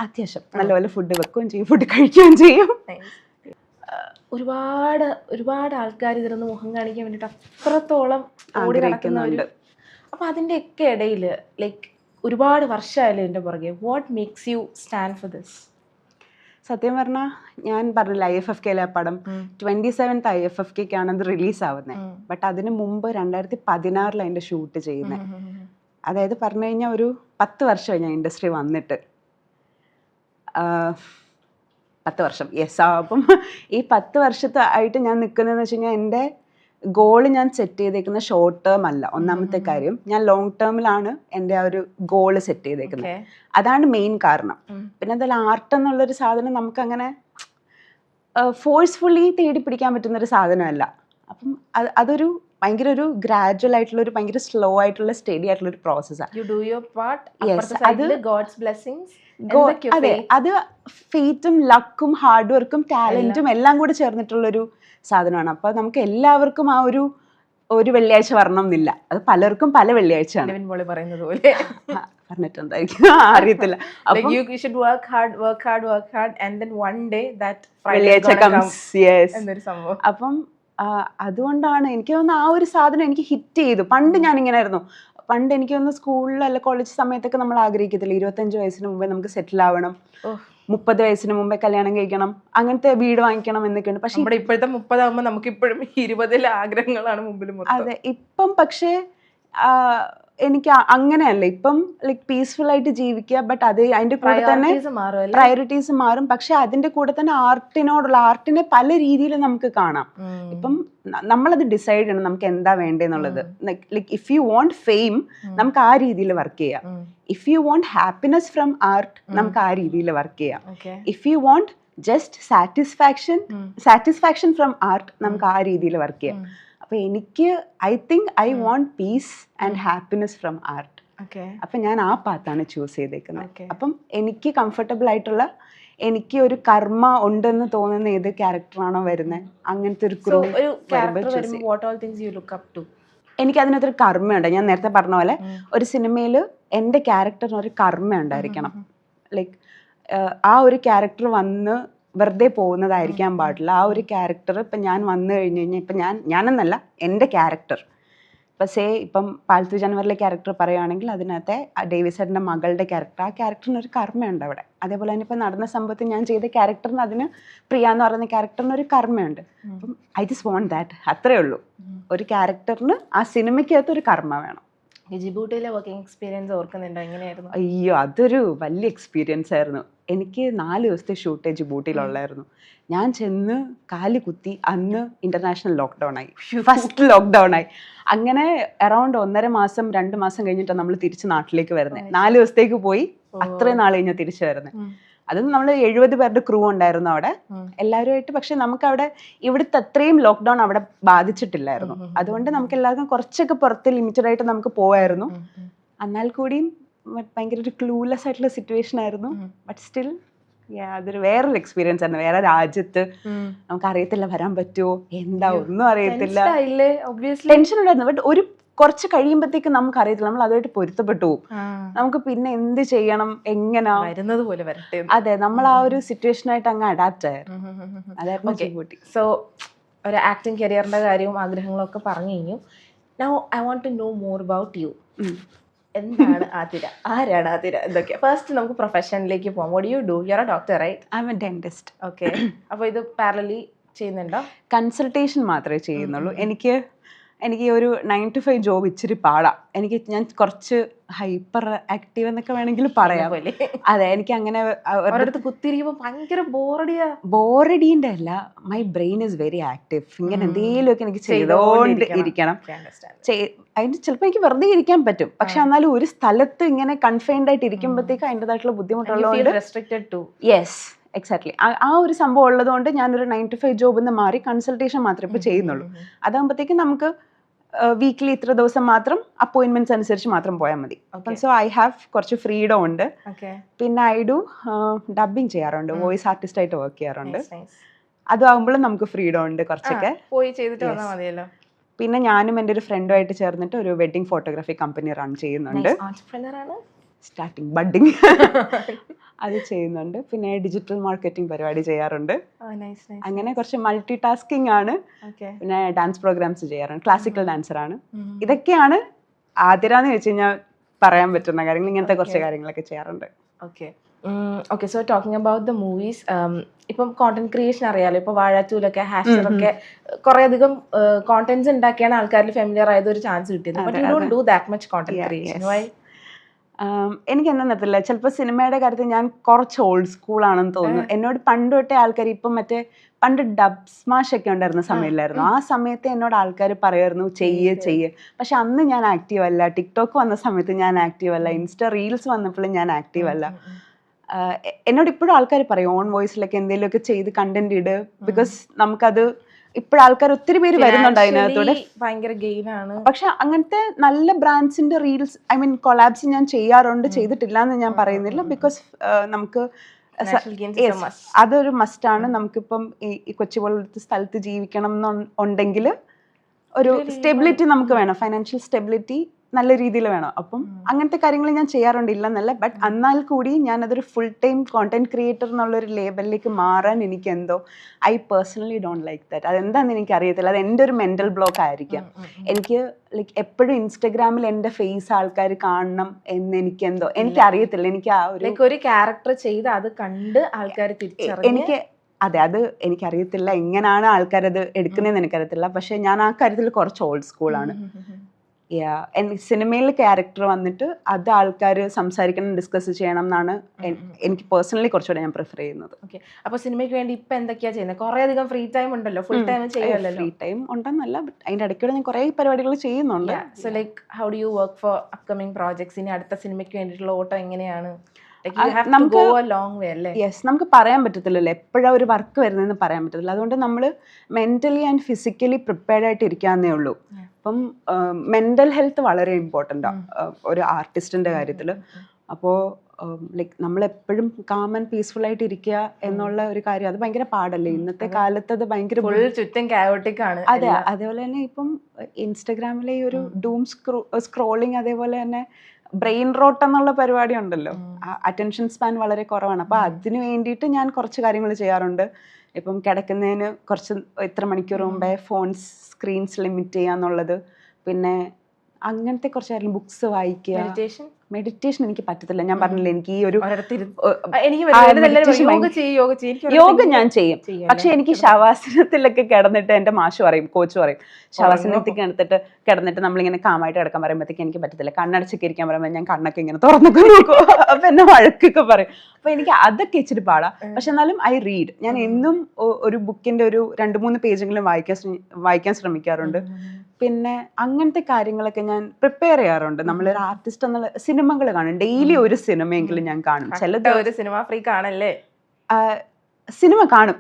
അത്യാവശ്യം നല്ലപോലെ ഫുഡ് വെക്കുകയും ചെയ്യും, ഫുഡ് കഴിക്കുകയും ചെയ്യും. ഒരുപാട് ആൾക്കാർ ഇതിലൊന്ന് മുഖം കാണിക്കാൻ വേണ്ടിട്ട് അത്രത്തോളം ഓടി നടക്കുന്നുണ്ട്. അപ്പൊ അതിന്റെ ഒക്കെ ഇടയിൽ ലൈക്ക് ഒരുപാട് വർഷമായാലും ഇതിന്റെ പുറകെ, what makes you stand for this? സത്യം പറഞ്ഞാൽ ഞാൻ പറഞ്ഞില്ല, IFFKയിലെ പടം 27th IFFKക്കാണ് അത് റിലീസ് ആവുന്നത്. ബട്ട് അതിന് മുമ്പ് 2016 അതിന്റെ ഷൂട്ട് ചെയ്യുന്നത്. അതായത് പറഞ്ഞു കഴിഞ്ഞാൽ ഒരു 10 വർഷമായി ഞാൻ ഇൻഡസ്ട്രി വന്നിട്ട്. 10 വർഷം, യെസ്. അപ്പം ഈ 10 വർഷത്തെ ആയിട്ട് ഞാൻ നിൽക്കുന്നതെന്ന് വെച്ച് കഴിഞ്ഞാൽ എൻ്റെ ഗോള് ഞാൻ സെറ്റ് ചെയ്തേക്കുന്ന ഷോർട്ട് ടേം അല്ല. ഒന്നാമത്തെ കാര്യം, ഞാൻ ലോങ് ടേമിലാണ് എൻ്റെ ആ ഒരു ഗോള് സെറ്റ് ചെയ്തേക്കുന്നത്. അതാണ് മെയിൻ കാരണം. പിന്നെ അതിൽ ആർട്ട് എന്നുള്ളൊരു സാധനം നമുക്കങ്ങനെ ഫോഴ്സ്ഫുള്ളി തേടി പിടിക്കാൻ പറ്റുന്നൊരു സാധനമല്ല. അപ്പം അതൊരു ഭയങ്കര ഒരു ഗ്രാജുവൽ ആയിട്ടുള്ള ഒരു ഭയങ്കര സ്ലോ ആയിട്ടുള്ള സ്റ്റഡി ആയിട്ടുള്ള ഒരു പ്രോസസ്സാണ്. അതെ, അത് ഫെയ്റ്റും ലക്കും ഹാർഡ് വർക്കും ടാലന്റും എല്ലാം കൂടെ ചേർന്നിട്ടുള്ളൊരു സാധനമാണ്. അപ്പൊ നമുക്ക് എല്ലാവർക്കും ആ ഒരു വെള്ളിയാഴ്ച വരണം എന്നില്ല. അത് പലർക്കും പല വെള്ളിയാഴ്ചയാണ് പറഞ്ഞിട്ടുണ്ടായിരിക്കും, അറിയത്തില്ല. അപ്പം അതുകൊണ്ടാണ് എനിക്ക് തോന്നുന്നു ആ ഒരു സാധനം എനിക്ക് ഹിറ്റ് ചെയ്തു. പണ്ട് ഞാൻ ഇങ്ങനെ ആയിരുന്നു. പണ്ട് എനിക്ക് തോന്നുന്നു സ്കൂളിൽ അല്ല കോളേജ് സമയത്തൊക്കെ നമ്മൾ ആഗ്രഹിക്കത്തില്ല 25 വയസ്സിന് മുമ്പേ നമുക്ക് സെറ്റിൽ ആവണം, 30 വയസ്സിന് മുമ്പേ കല്യാണം കഴിക്കണം, അങ്ങനത്തെ വീട് വാങ്ങിക്കണം എന്നൊക്കെയുണ്ട്. പക്ഷെ ഇപ്പോഴത്തെ 30 ആകുമ്പോൾ നമുക്ക് ഇപ്പോഴും 20 ആഗ്രഹങ്ങളാണ് മുമ്പിൽ. അതെ, ഇപ്പം പക്ഷേ എനിക്ക് അങ്ങനെയല്ല. ഇപ്പം ലൈക്ക് പീസ്ഫുൾ ആയിട്ട് ജീവിക്കുക. ബട്ട് അത് അതിന്റെ കൂടെ തന്നെ പ്രയോറിറ്റീസ് മാറും. പക്ഷെ അതിന്റെ കൂടെ തന്നെ ആർട്ടിനെ പല രീതിയിൽ നമുക്ക് കാണാം. ഇപ്പം നമ്മളത് ഡിസൈഡ് ചെയ്യണം നമുക്ക് എന്താ വേണ്ടതെന്നുള്ളത്. Like if you want fame, നമുക്ക് ആ രീതിയിൽ വർക്ക് ചെയ്യാം. If you want happiness from art, നമുക്ക് ആ രീതിയിൽ വർക്ക് ചെയ്യാം. If you want just satisfaction from art, നമുക്ക് ആ രീതിയിൽ വർക്ക് ചെയ്യാം. അപ്പൊ എനിക്ക് I think I want peace and happiness from art. അപ്പൊ ഞാൻ ആ പാത്താണ് ചൂസ് ചെയ്തേക്കുന്നത്. അപ്പം എനിക്ക് കംഫർട്ടബിൾ ആയിട്ടുള്ള, എനിക്ക് ഒരു കർമ്മ ഉണ്ടെന്ന് തോന്നുന്ന ഏത് ക്യാരക്ടറാണോ വരുന്നത്, അങ്ങനത്തെ ഒരു ക്രൂ. എനിക്ക് അതിനകത്തൊരു കർമ്മയുണ്ട്. ഞാൻ നേരത്തെ പറഞ്ഞ പോലെ ഒരു സിനിമയിൽ എൻ്റെ ക്യാരക്ടറിന് ഒരു കർമ്മ ഉണ്ടായിരിക്കണം. ലൈക്ക് ആ ഒരു ക്യാരക്ടർ വന്ന് വെറുതെ പോകുന്നതായിരിക്കാൻ പാടില്ല. ആ ഒരു ക്യാരക്ടർ ഇപ്പം ഞാൻ വന്നു കഴിഞ്ഞ് കഴിഞ്ഞാൽ ഇപ്പം ഞാനെന്നല്ല എൻ്റെ ക്യാരക്ടർ ഇപ്പം ഇപ്പം പാൽത്തു ജാനവറിലെ ക്യാരക്ടർ പറയുകയാണെങ്കിൽ അതിനകത്തെ ഡേവിസേട്ടൻ്റെ മകളുടെ ക്യാരക്ടർ, ആ ക്യാരക്ടറിന് ഒരു കർമ്മയുണ്ട് അവിടെ. അതേപോലെ തന്നെ ഇപ്പം നടന്ന സംഭവത്തിൽ ഞാൻ ചെയ്ത ക്യാരക്ടറിന് അതിന് പ്രിയ എന്ന് പറയുന്ന ക്യാരക്ടറിന് ഒരു കർമ്മയുണ്ട്. അപ്പം ഐ ജസ്റ്റ് വോണ്ട് ദാറ്റ്, അത്രേ ഉള്ളൂ. ഒരു ക്യാരക്ടറിന് ആ സിനിമയ്ക്കകത്ത് ഒരു കർമ്മ വേണം. ജിബൂട്ടിയിലെ വർക്കിംഗ് എക്സ്പീരിയൻസ് ഓർക്കുന്നുണ്ടോ? എങ്ങനെയായിരുന്നു? അയ്യോ, അതൊരു വലിയ എക്സ്പീരിയൻസ് ആയിരുന്നു. എനിക്ക് 4 ദിവസത്തെ ഷൂട്ട് ജിബൂട്ടിയിലുള്ളായിരുന്നു. ഞാൻ ചെന്ന് കാല് കുത്തി അന്ന് ഇന്റർനാഷണൽ ലോക്ക്ഡൗൺ ആയി, ഫസ്റ്റ് ലോക്ക്ഡൗൺ ആയി. അങ്ങനെ അറൗണ്ട് 1.5 മാസം 2 മാസം കഴിഞ്ഞിട്ടാണ് നമ്മൾ തിരിച്ച് നാട്ടിലേക്ക് വരുന്നത്. 4 ദിവസത്തേക്ക് പോയി, അത്രയും നാൾ കഴിഞ്ഞാൽ തിരിച്ചു വരുന്നത്. അതും നമ്മൾ 70 പേരുടെ ക്രൂ ഉണ്ടായിരുന്നു അവിടെ എല്ലാവരുമായിട്ട്. പക്ഷെ നമുക്ക് അവിടെ ഇവിടുത്തെ അത്രയും ലോക്ക്ഡൗൺ അവിടെ ബാധിച്ചിട്ടില്ലായിരുന്നു. അതുകൊണ്ട് നമുക്ക് എല്ലാവർക്കും കുറച്ചൊക്കെ പുറത്ത് ലിമിറ്റഡ് ആയിട്ട് നമുക്ക് പോവായിരുന്നു. എന്നാൽ കൂടിയും ഭയങ്കര ഒരു ക്ലൂലെസ് ആയിട്ടുള്ള സിറ്റുവേഷൻ ആയിരുന്നു. ബട്ട് സ്റ്റിൽ അതൊരു വേറൊരു എക്സ്പീരിയൻസ് ആയിരുന്നു. വേറെ രാജ്യത്ത് നമുക്ക് അറിയത്തില്ല വരാൻ പറ്റുമോ എന്താ ഒന്നും അറിയത്തില്ല, ടെൻഷൻ ഉണ്ടായിരുന്നു. ബട്ട് ഒരു കുറച്ച് കഴിയുമ്പോഴത്തേക്ക് നമുക്ക് അറിയത്തില്ല, നമ്മൾ അതുമായിട്ട് പൊരുത്തപ്പെട്ടു പോകും. നമുക്ക് പിന്നെ എന്ത് ചെയ്യണം, എങ്ങനാ വരുന്നത് പോലെ വരട്ടെ. അതെ, നമ്മൾ ആ ഒരു സിറ്റുവേഷനായിട്ട് അങ്ങ് അഡാപ്റ്റ് ആയിരുന്നു. അതായിരുന്നു ജിബൂട്ടി. സോ ഒരു ആക്ടിങ് കരിയറിന്റെ കാര്യവും ആഗ്രഹങ്ങളും ഒക്കെ പറഞ്ഞു കഴിഞ്ഞു. Now I want to know more about you. എന്താണ് ആതിര, ആരാണ് ആതിര, എന്തൊക്കെയാ? ഫസ്റ്റ് നമുക്ക് പ്രൊഫഷനിലേക്ക് പോകാം. What you do? You are a doctor, right? I M a dentist. Okay. അപ്പോൾ ഇത് പാരലലി ചെയ്യുന്നുണ്ടോ? കൺസൾട്ടേഷൻ മാത്രമേ ചെയ്യുന്നുള്ളൂ. എനിക്ക് ഒരു 9 to 5 ജോബ് ഇച്ചിരി പാടാം. ഞാൻ കുറച്ച് ഹൈപ്പർ ആക്റ്റീവ് എന്നൊക്കെ വേണമെങ്കിൽ പറയാം. അതെ, എനിക്ക് അങ്ങനെ കുത്തിരിക്കുമ്പോൾ ഭയങ്കര ബോറടിന്റെ അല്ല, my brain is very active. ഇങ്ങനെ എന്തെങ്കിലുമൊക്കെ എനിക്ക് ചെയ്തോണ്ട് ഇരിക്കണം. അതിന് ചിലപ്പോൾ എനിക്ക് വെറുതെ ഇരിക്കാൻ പറ്റും, പക്ഷെ എന്നാലും ഒരു സ്ഥലത്ത് ഇങ്ങനെ കൺഫൈൻഡ് ആയിട്ട് ഇരിക്കുമ്പോഴത്തേക്ക് അതിൻ്റെതായിട്ടുള്ള ബുദ്ധിമുട്ടുള്ളതുകൊണ്ട് യെസ് എക്സാക്ട്ലി ആ ഒരു സംഭവം ഉള്ളതുകൊണ്ട് ഞാനൊരു 9 to 5 ജോബിൽ നിന്ന് മാറി കൺസൾട്ടേഷൻ മാത്രമേ ഇപ്പോൾ ചെയ്യുന്നുള്ളൂ. അതാകുമ്പോഴത്തേക്കും നമുക്ക് വീക്കിലി ഇത്ര ദിവസം മാത്രം അപ്പോയിന്റ്മെന്റ്സ് അനുസരിച്ച് മാത്രം പോയാൽ മതി. സോ ഐ ഹാവ് കുറച്ച് ഫ്രീഡം ഉണ്ട്. പിന്നെ ഐ ഡു ഡബിങ് ചെയ്യാറുണ്ട്, വോയിസ് ആർട്ടിസ്റ്റ് ആയിട്ട് വർക്ക് ചെയ്യാറുണ്ട്. അതാകുമ്പോഴും നമുക്ക് ഫ്രീഡം ഉണ്ട് കുറച്ചൊക്കെ. പോയി ചെയ്തിട്ട് വന്നാൽ മതിയല്ലോ. പിന്നെ ഞാനും എൻ്റെ ഒരു ഫ്രണ്ടുമായിട്ട് ചേർന്നിട്ട് ഒരു വെഡിങ് ഫോട്ടോഗ്രാഫി കമ്പനി റൺ ചെയ്യുന്നുണ്ട്. സ്റ്റാർട്ടിങ് ബഡ്ഡിങ് അത് ചെയ്യുന്നുണ്ട്. പിന്നെ ഡിജിറ്റൽ മാർക്കറ്റിംഗ് പരിപാടി ചെയ്യാറുണ്ട്. അങ്ങനെ കുറച്ച് മൾട്ടി ടാസ്കിങ് ആണ്. പിന്നെ ഡാൻസ് പ്രോഗ്രാംസ് ചെയ്യാറുണ്ട്, ക്ലാസിക്കൽ ഡാൻസറാണ്. ഇതൊക്കെയാണ് ആതിര എന്ന് വെച്ച് കഴിഞ്ഞാൽ പറയാൻ പറ്റുന്ന കാര്യങ്ങൾ. ഇങ്ങനത്തെ കുറച്ച് കാര്യങ്ങളൊക്കെ ചെയ്യാറുണ്ട്. Okay. So talking about the movies, ഇപ്പം കോണ്ടന്റ് ക്രിയേഷൻ അറിയാലോ. ഇപ്പോൾ വാഴ 2-ലൊക്കെ ഹാഷറൊക്കെ കുറേ അധികം കോണ്ടന്റ്സ് ഉണ്ടാക്കിയാണ് ആൾക്കാരിൽ ഫെമിലിയർ ആയത് ഒരു ചാൻസ് കിട്ടിയത്. But you don't do that much content creation. Why? എനിക്ക് എന്താ അറിയത്തില്ല, ചിലപ്പോൾ സിനിമയുടെ കാര്യത്തിൽ ഞാൻ കുറച്ച് ഓൾഡ് സ്കൂൾ ആണെന്ന് തോന്നുന്നു. എന്നോട് പണ്ട് തൊട്ടേ ആൾക്കാർ, ഇപ്പം പണ്ട് ഡബ് സ്മാഷ് ഒക്കെ ഉണ്ടായിരുന്ന സമയമില്ലായിരുന്നു, ആ സമയത്ത് എന്നോട് ആൾക്കാർ പറയുമായിരുന്നു ചെയ്യ്. പക്ഷെ അന്ന് ഞാൻ ആക്റ്റീവ് അല്ല. ടിക്ടോക്ക് വന്ന സമയത്ത് ഞാൻ ആക്റ്റീവ് അല്ല. ഇൻസ്റ്റ റീൽസ് വന്നപ്പോഴും ഞാൻ ആക്റ്റീവ് അല്ല. എന്നോട് ഇപ്പോഴും ആൾക്കാർ പറയും ഓൺ വോയിസിലൊക്കെ എന്തെങ്കിലുമൊക്കെ ചെയ്ത് കണ്ടന്റ് ഇട്. ബിക്കോസ് നമുക്കത് ഇപ്പോഴും ആൾക്കാർ ഒത്തിരി പേര് വരുന്നുണ്ട് അതിനകത്തൂടെ, ഭയങ്കര ഗെയിൻ ആണ്. പക്ഷെ അങ്ങനത്തെ നല്ല ബ്രാൻഡ്സിന്റെ റീൽസ് കൊളാബ്സ് ഞാൻ ചെയ്യാറുണ്ട്, ചെയ്തിട്ടില്ല എന്ന് ഞാൻ പറയുന്നില്ല. ബിക്കോസ് നമുക്ക് അതൊരു മസ്റ്റാണ്. നമുക്കിപ്പം ഈ കൊച്ചി പോലത്തെ സ്ഥലത്ത് ജീവിക്കണം എന്നുണ്ടെങ്കിൽ ഒരു സ്റ്റെബിലിറ്റി നമുക്ക് വേണം, ഫൈനാൻഷ്യൽ സ്റ്റെബിലിറ്റി നല്ല രീതിയിൽ വേണം. അപ്പം അങ്ങനത്തെ കാര്യങ്ങൾ ഞാൻ ചെയ്യാറുണ്ട്, ഇല്ലെന്നല്ല. ബട്ട് എന്നാൽ കൂടി ഞാനതൊരു ഫുൾ ടൈം കോണ്ടന്റ് ക്രിയേറ്റർ എന്നുള്ളൊരു ലേബലിലേക്ക് മാറാൻ എനിക്ക് എന്തോ I personally don't like that. അതെന്താണെന്ന് എനിക്ക് അറിയത്തില്ല. അത് എൻ്റെ ഒരു മെന്റൽ ബ്ലോക്ക് ആയിരിക്കാം. എനിക്ക് ലൈക്ക് എപ്പോഴും ഇൻസ്റ്റഗ്രാമിൽ എൻ്റെ ഫേസ് ആൾക്കാർ കാണണം എന്ന് എനിക്കെന്തോ എനിക്കറിയത്തില്ല. എനിക്ക് ആ ഒരു ക്യാരക്ടർ ചെയ്ത് അത് കണ്ട് ആൾക്കാർ എനിക്ക് അത് എനിക്കറിയത്തില്ല എങ്ങനെയാണ് ആൾക്കാരത് എടുക്കുന്നതെന്ന് എനിക്കറിയത്തില്ല. പക്ഷെ ഞാൻ ആ കാര്യത്തിൽ കുറച്ച് ഓൾഡ് സ്കൂളാണ്. സിനിമയിൽ ക്യാരക്ടർ വന്നിട്ട് അത് ആൾക്കാർ സംസാരിക്കണം, ഡിസ്കസ് ചെയ്യണം എന്നാണ് എനിക്ക് പേഴ്സണലി കുറച്ചുകൂടെ ഞാൻ പ്രിഫർ ചെയ്യുന്നത്. അപ്പോൾ സിനിമയ്ക്ക് വേണ്ടി ഇപ്പം എന്തൊക്കെയാ ചെയ്യുന്നത്? കുറേ അധികം ഫ്രീ ടൈം ഉണ്ടല്ലോ, ഫുൾ ടൈം ചെയ്യുമല്ലോ. ഫ്രീ ടൈം ഉണ്ടെന്നല്ല, അതിൻ്റെ ഇടയ്ക്കൂടെ ഞാൻ കുറേ പരിപാടികൾ ചെയ്യുന്നുണ്ട്. So like how do you work for upcoming projects? ഇനി അടുത്ത സിനിമയ്ക്ക് വേണ്ടിയിട്ടുള്ള ഓട്ടം എങ്ങനെയാണ്? നമുക്ക് പറയാൻ പറ്റത്തില്ലല്ലോ എപ്പോഴാണ് ഒരു വർക്ക് വരുന്നതെന്ന് പറയാൻ പറ്റത്തില്ല. അതുകൊണ്ട് നമ്മൾ മെന്റലി ആൻഡ് ഫിസിക്കലി പ്രിപ്പയർഡ് ആയിട്ട് ഇരിക്കാന്നേ ഉള്ളൂ. അപ്പം മെന്റൽ ഹെൽത്ത് വളരെ ഇമ്പോർട്ടൻ്റാണ് ഒരു ആർട്ടിസ്റ്റിന്റെ കാര്യത്തിൽ. അപ്പോൾ ലൈക്ക് നമ്മളെപ്പോഴും കാം ആൻഡ് പീസ്ഫുൾ ആയിട്ട് ഇരിക്കുക എന്നുള്ള ഒരു കാര്യം അത് ഭയങ്കര പാടല്ലേ ഇന്നത്തെ കാലത്ത്. അത് ഭയങ്കര ചുറ്റും chaotic ആണ്. അതെ, അതേപോലെ തന്നെ ഇപ്പം ഇൻസ്റ്റഗ്രാമിലെ ഈ ഒരു ഡൂം സ്ക്രോളിങ്, അതേപോലെ തന്നെ ബ്രെയിൻ റോട്ട് എന്നുള്ള പരിപാടി ഉണ്ടല്ലോ, അറ്റൻഷൻ സ്പാൻ വളരെ കുറവാണ്. അപ്പോൾ അതിന് വേണ്ടിയിട്ട് ഞാൻ കുറച്ച് കാര്യങ്ങൾ ചെയ്യാറുണ്ട്. ഇപ്പം കിടക്കുന്നതിന് കുറച്ച് ഇത്ര മണിക്കൂർ മുമ്പേ ഫോൺസ് സ്ക്രീൻസ് ലിമിറ്റ് ചെയ്യുക എന്നുള്ളത്, പിന്നെ അങ്ങനത്തെ കുറച്ച് കാര്യം, ബുക്സ് വായിക്കുക. മെഡിറ്റേഷൻ എനിക്ക് പറ്റത്തില്ല, ഞാൻ പറഞ്ഞില്ല എനിക്ക് ഈ ഒരു യോഗ ഞാൻ ചെയ്യും. പക്ഷെ എനിക്ക് ശവാസനത്തിലൊക്കെ കിടന്നിട്ട് എൻ്റെ മാഷ് പറയും, കോച്ച് പറയും, ശവാസനത്തിൽ കിടന്നിട്ട് നമ്മളിങ്ങനെ കാമായിട്ട് കിടക്കാൻ പറയുമ്പോഴത്തേക്ക് എനിക്ക് പറ്റത്തില്ല. കണ്ണടച്ചൊക്കെ ഇരിക്കാൻ പറയുമ്പോൾ ഞാൻ കണ്ണൊക്കെ ഇങ്ങനെ തുറന്നൊക്കെ നോക്കും. അപ്പൊ എന്നെ വഴക്കൊക്കെ പറയും. അപ്പൊ എനിക്ക് അതൊക്കെ ഇച്ചിരി പാടാ. പക്ഷെ എന്നാലും ഐ റീഡ്. ഞാൻ എന്നും ഒരു ബുക്കിന്റെ ഒരു 2-3 പേജെങ്കിലും വായിക്കാൻ ശ്രമിക്കാറുണ്ട്. പിന്നെ അങ്ങനത്തെ കാര്യങ്ങളൊക്കെ ഞാൻ പ്രിപ്പയർ ചെയ്യാറുണ്ട്. നമ്മളൊരു ആർട്ടിസ്റ്റ് എന്നുള്ള സിനിമകൾ കാണും, ഡെയിലി ഒരു സിനിമയെങ്കിലും ഞാൻ കാണും. ഒരു സിനിമ ഫ്രീക്ക് ആണല്ലേ? സിനിമ കാണും.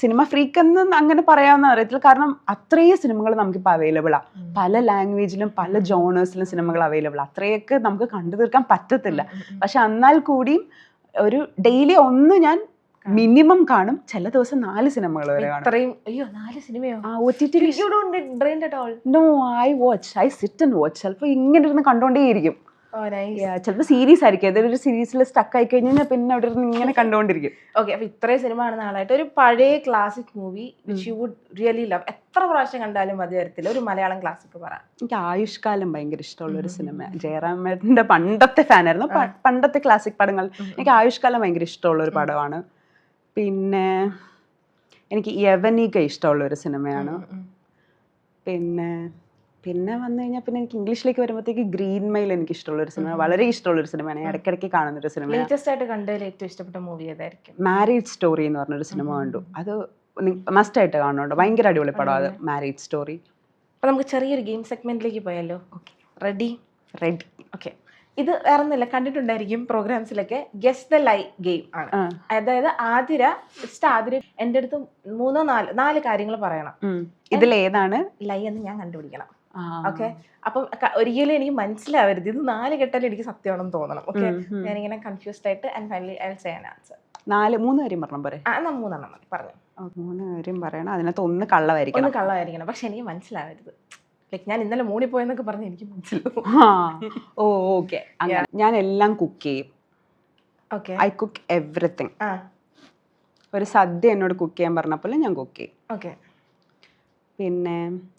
സിനിമ ഫ്രീക്ക് എന്ന് അങ്ങനെ പറയാമെന്ന് അറിയത്തില്ല, കാരണം അത്രയും സിനിമകൾ നമുക്കിപ്പോൾ അവൈലബിൾ ആ. പല ലാംഗ്വേജിലും പല ജോണേഴ്സിലും സിനിമകൾ അവൈലബിൾ. അത്രയൊക്കെ നമുക്ക് കണ്ടു തീർക്കാൻ പറ്റത്തില്ല. പക്ഷെ എന്നാൽ കൂടിയും ഒരു ഡെയിലി ഒന്ന് ഞാൻ മിനിമം കാണും. ചില ദിവസം 4 സിനിമകൾ വരെ കാണും. No, I sit and watch. ചിലപ്പോൾ ഇങ്ങനെ ഇരുന്ന് കണ്ടോണ്ടേയിരിക്കും. ചിലപ്പോൾ സീരീസ് ആയിരിക്കും, ഏതൊരു സീരീസിൽ സ്റ്റക്ക് ആയി കഴിഞ്ഞാൽ പിന്നെ അവിടെ ഇരുന്ന് ഇങ്ങനെ കണ്ടോണ്ടിരിക്കും. ഓക്കെ, അപ്പൊ ഇത്രയും സിനിമ കാണുന്ന ആളായിട്ട് ഒരു പഴയ classic movie which you would really love, എത്ര പ്രാവശ്യം കണ്ടാലും മതി വരത്തില്ല, ഒരു മലയാളം ക്ലാസിക് പറ. എനിക്ക് ആയുഷ്കാലം ഭയങ്കര ഇഷ്ടമുള്ള ഒരു സിനിമ. ജയറാമേട്ടൻ്റെ പണ്ടത്തെ ഫാനായിരുന്നു. പണ്ടത്തെ ക്ലാസിക് പടങ്ങൾ. എനിക്ക് ആയുഷ്കാലം ഭയങ്കര ഇഷ്ടമുള്ള ഒരു പടമാണ്. പിന്നെ എനിക്ക് യവനിക ഇഷ്ടമുള്ള ഒരു സിനിമയാണ്. പിന്നെ വന്നു കഴിഞ്ഞാൽ പിന്നെ എനിക്ക് ഇംഗ്ലീഷിലേക്ക് വരുമ്പോഴത്തേക്ക് ഗ്രീൻ മൈൽ എനിക്ക് ഇഷ്ടമുള്ള ഒരു സിനിമ, വളരെ ഇഷ്ടമുള്ള ഒരു സിനിമയാണ്. ഇടയ്ക്കിടയ്ക്ക് കാണുന്ന ഒരു സിനിമ. ലേറ്റസ്റ്റ് ആയിട്ട് കണ്ടതിൽ ഏറ്റവും ഇഷ്ടപ്പെട്ട മൂവി ഏതായിരിക്കും? മാരേജ് സ്റ്റോറി എന്ന് പറഞ്ഞൊരു സിനിമ കണ്ടു. അത് മസ്റ്റ് ആയിട്ട് കാണുന്നുണ്ട്. ഭയങ്കര അടിപൊളി പടം അത്, മാരേജ് സ്റ്റോറി. അപ്പോൾ നമുക്ക് ചെറിയൊരു ഗെയിം സെഗ്മെന്റിലേക്ക് പോയാലോ? Okay, ready? ഓക്കെ, ഇത് വേറെ ഒന്നുമില്ല, കണ്ടിട്ടുണ്ടായിരിക്കും പ്രോഗ്രാംസിലൊക്കെ. ഗെസ് ദ ലൈ ഗെയിം ആണ്. അതായത് ആതിര എൻ്റെ അടുത്ത് 3-4 കാര്യങ്ങൾ പറയണം. ഇതിലേതാണ് ലൈ എന്ന് ഞാൻ കണ്ടുപിടിക്കണം. ഓക്കെ, അപ്പം ഒരിക്കലും എനിക്ക് മനസ്സിലാവരുത്, ഇത് 4 കേട്ടാലും എനിക്ക് സത്യമാണെന്ന് തോന്നണം. ഓക്കെ, ഞാനിങ്ങനെ കൺഫ്യൂസ്ഡ് ആയിട്ട് and finally I will say an answer. 3 കാര്യം പറഞ്ഞാൽ പോരെ? 3 മതി, പറഞ്ഞു. 3 കാര്യം പറയണം. അതിനകത്ത് ഒന്ന് കള്ളമായിരിക്കണം. പക്ഷെ എനിക്ക് മനസ്സിലാവരുത്. ലൈക്ക് ഞാൻ ഇന്നലെ മൂടി പോയെന്നൊക്കെ പറഞ്ഞ് എനിക്ക് മനസ്സിലാവും. ഓക്കെ, ഞാൻ എല്ലാം കുക്ക് ചെയ്യും. Okay, I cook everything. ഒരു സദ്യ എന്നോട് കുക്ക് ചെയ്യാൻ പറഞ്ഞപ്പോൾ ഞാൻ കുക്ക് ചെയ്യും. ഓക്കെ, പിന്നെ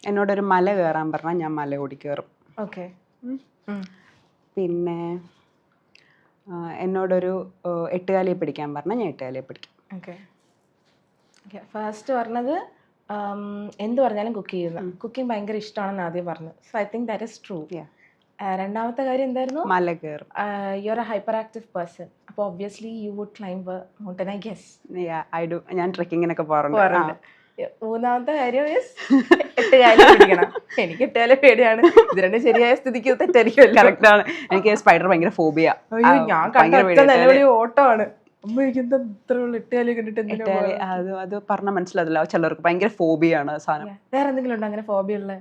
എന്നോടൊരു മല കയറാൻ പറഞ്ഞാൽ ഞാൻ മല ഓടി കയറും. ഓക്കെ, പിന്നെ എന്നോടൊരു 8 കാലിയെ പിടിക്കാൻ പറഞ്ഞാൽ ഞാൻ 8 കാലിയെ പിടിക്കും. ഓക്കെ, ഫസ്റ്റ് പറഞ്ഞത് എന്ത് പറഞ്ഞാലും കുക്കിംഗ് ഭയങ്കര ഇഷ്ടമാണെന്ന് ആദ്യം പറഞ്ഞു. So I think that is true. രണ്ടാമത്തെ കാര്യം എന്തായിരുന്നു? മല കയറും. You are a hyper active person. അപ്പോൾ obviously you would climb mountain, I guess. I do. ഞാൻ ട്രെക്കിങ്ങിനൊക്കെ പോകാറുണ്ട്. മൂന്നാമത്തെ കാര്യം 8 കാലിൽ പിടിക്കണം. എനിക്ക് 8 കാലിൽ പേടിയാണ്. ഇത് രണ്ടും ശരിയായ സ്ഥിതിക്ക് തെറ്റായിരിക്കും. കറക്റ്റ് ആണ്. എനിക്ക് സ്പൈഡർ ഭയങ്കര ഫോബിയ. ഞാൻ കണ്ട ഓട്ടമാണ്. അത് പറഞ്ഞാൽ മനസ്സിലാവില്ല, ചിലർക്ക് ഭയങ്കര ഫോബിയാണ് സാധനം. വേറെ എന്തെങ്കിലും ഉണ്ടോ അങ്ങനെ ഫോബിയ ഉള്ള?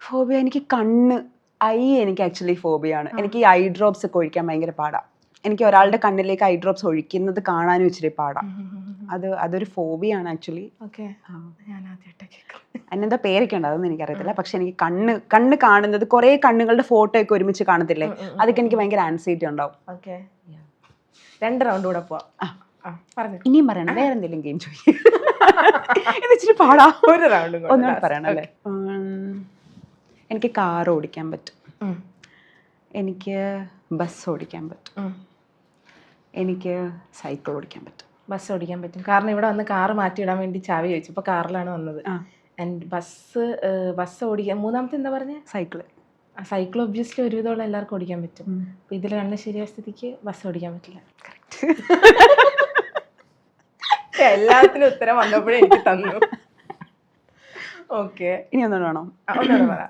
ഫോബിയ എനിക്ക് എനിക്ക് ആക്ച്വലി ഫോബിയാണ്. എനിക്ക് ഈ ഐ ഡ്രോപ്സ് ഒക്കെ ഒഴിക്കാൻ ഭയങ്കര പാടാ. എനിക്ക് ഒരാളുടെ കണ്ണിലേക്ക് ഐ ഡ്രോപ്സ് ഒഴിക്കുന്നത് കാണാനും ഇച്ചിരി പാടാ. അതൊരു ഫോബിയാണ് ആക്ച്വലി. അതിനെന്താ പേരൊക്കെ ഉണ്ട്, അതൊന്നും എനിക്കറിയത്തില്ല. പക്ഷെ എനിക്ക് കണ്ണ് കാണുന്നത്, കുറെ കണ്ണുകളുടെ ഫോട്ടോ ഒക്കെ ഒരുമിച്ച് കാണത്തില്ലേ, അതൊക്കെ എനിക്ക് ഭയങ്കര ആൻസൈറ്റി ഉണ്ടാവും. 2 റൗണ്ട് കൂടെ പോവാം. ഇനിയും പറയണം, വേറെ എന്തെങ്കിലും ഗെയിം ചോദിക്കും. ഇത് ഇച്ചിരി പാടാ. ഒരു റൗണ്ട് ഒന്നും പറയണല്ലേ? എനിക്ക് കാർ ഓടിക്കാൻ പറ്റും. എനിക്ക് ബസ് ഓടിക്കാൻ പറ്റും. എനിക്ക് സൈക്കിൾ ഓടിക്കാൻ പറ്റും. ബസ് ഓടിക്കാൻ പറ്റും കാരണം ഇവിടെ വന്ന് കാറ് മാറ്റിയിടാൻ വേണ്ടി ചാവി ചോദിച്ചു. ഇപ്പോൾ കാറിലാണ് വന്നത്. ആൻഡ് ബസ് ഓടിക്കാൻ. മൂന്നാമത്തെ എന്താ പറഞ്ഞത്? സൈക്കിൾ ഒബ്വിയസ്ലി ഒരുവിധമുള്ള എല്ലാവർക്കും ഓടിക്കാൻ പറ്റും. അപ്പോൾ ഇതിൽ 2 ശരിയായ സ്ഥിതിക്ക് ബസ് ഓടിക്കാൻ പറ്റില്ല. എല്ലാത്തിനും ഉത്തരം വന്നപ്പോഴേ എനിക്ക് തന്നു. ഓക്കെ, ഇനി ഒന്നുകൂടെ വേണോ? ഒന്നുകൂടെ പറ.